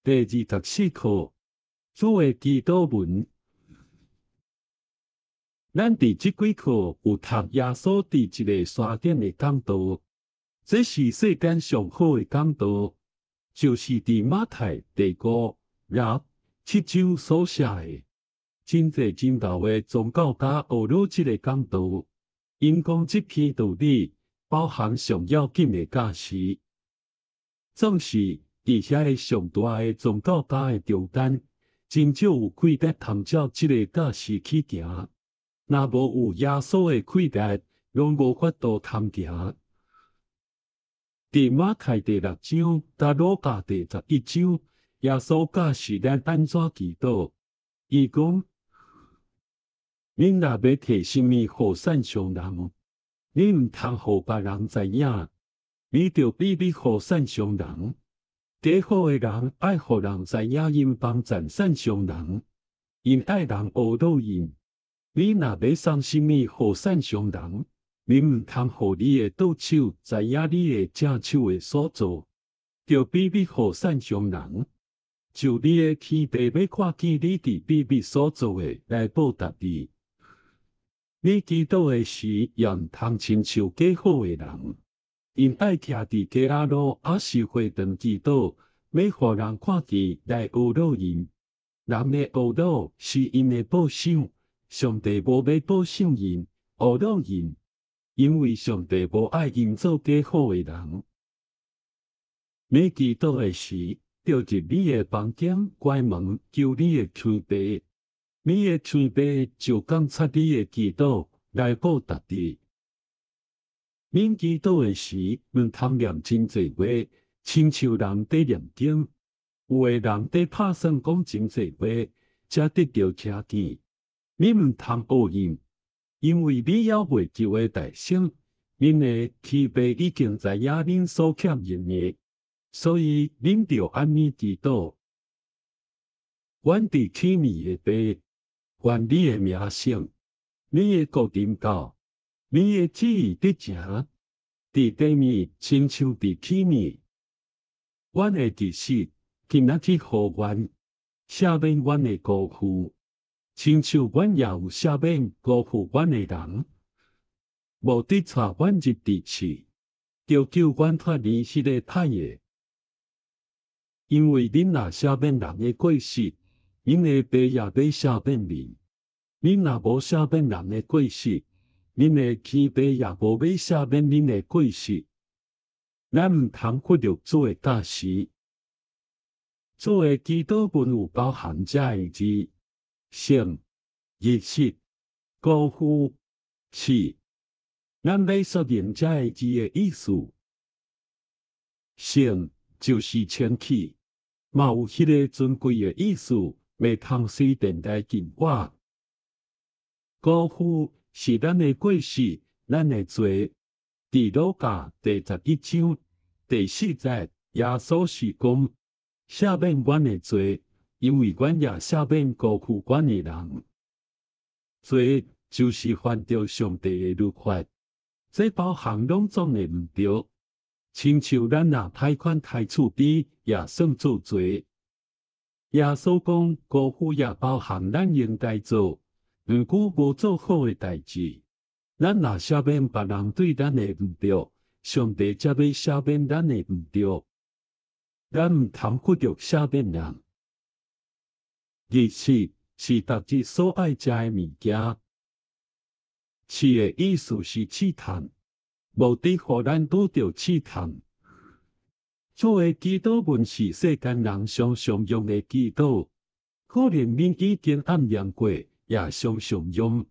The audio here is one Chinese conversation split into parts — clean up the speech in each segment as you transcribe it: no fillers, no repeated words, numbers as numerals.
第24课，主的祈祷文。咱伫即几课有读耶稣伫一个山顶的讲道，这是世间上好的讲道，就是伫马太第5、7章所写的。真侪真道的宗教家学了即个讲道，因讲即篇道理包含上要紧的价值。总是伫遐个上大的宗教家的中间，真少有气力通照即个价值去行。若无有耶稣的气力，拢无法度通行。伫马太第6章、甲路加第11章，耶稣教示咱安怎祈祷。伊讲：恁若要摕什么互善上人，恁毋通互别人知影，你着秘密互善上人。第好的人爱互人知影，因帮赞善上人，因爱人学到因。你若要送什么互善上人，你毋通互你的倒手知影你的正手的所做，着秘密互善上人。就你的天父要看见你伫秘密所做的来报答你。你祈祷的时，也毋通亲像假好的人，因爱徛伫街仔路还是花坛祈祷，要互人看见来学到因。人的学到是因的报赏。上帝无要保赏因，学到因，因为上帝无爱因做假好的人。要祈祷的时，着入你的房间，关门，求你的天父。你的天父就监察你的祈祷，来报答你。恁祈祷的时，毋通念真济话，亲像人在念经。有的人在拍算讲真济话，才得到听见。你毋通学因为你要为救的大圣，恁的天父已经知影恁所欠因的，所以恁着安尼祈祷。阮伫天面的父，愿你的名圣，你的国临到，你的旨意得成，伫地面亲像伫天面。阮的知识今仔日互阮，赦免阮的辜负。亲像阮也有赦免辜负阮的人，无得带阮入地去，着救阮脱离迄个歹的。因为恁若赦免人的过失，恁的父也要赦免恁；恁若无赦免人的过失，恁的天父也无要赦免恁的过失。咱毋通忽略主的教示。主的祈祷文有包含遮个字。圣、日式、辜负、是，咱要说明遮个字的意思。圣就是清气，嘛有迄个尊贵的意思，袂通随便来敬我。辜负是咱的过失，咱的罪。伫路加第11章第4节，耶稣是讲赦免阮的罪。因为阮也赦免辜负阮的人，罪就是犯着上帝的律法，这包含两种的毋对。亲像咱若贷款贷厝边，也算做罪。耶稣讲辜负也包含咱应该做，毋过无做好的代志。咱若赦免别人对咱的毋对，上帝才要赦免咱的毋对。咱毋通忽略赦免人。日食是逐日所爱食的物件。试的意思是试探，目的互咱拄着试探。主的祈祷文是世间人常用的祈祷，可能恁已经暗念过，也常用。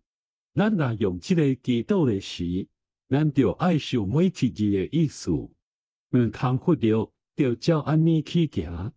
咱若用这个祈祷的时，咱着爱想每一字的意思，毋通忽略，着照安尼去行。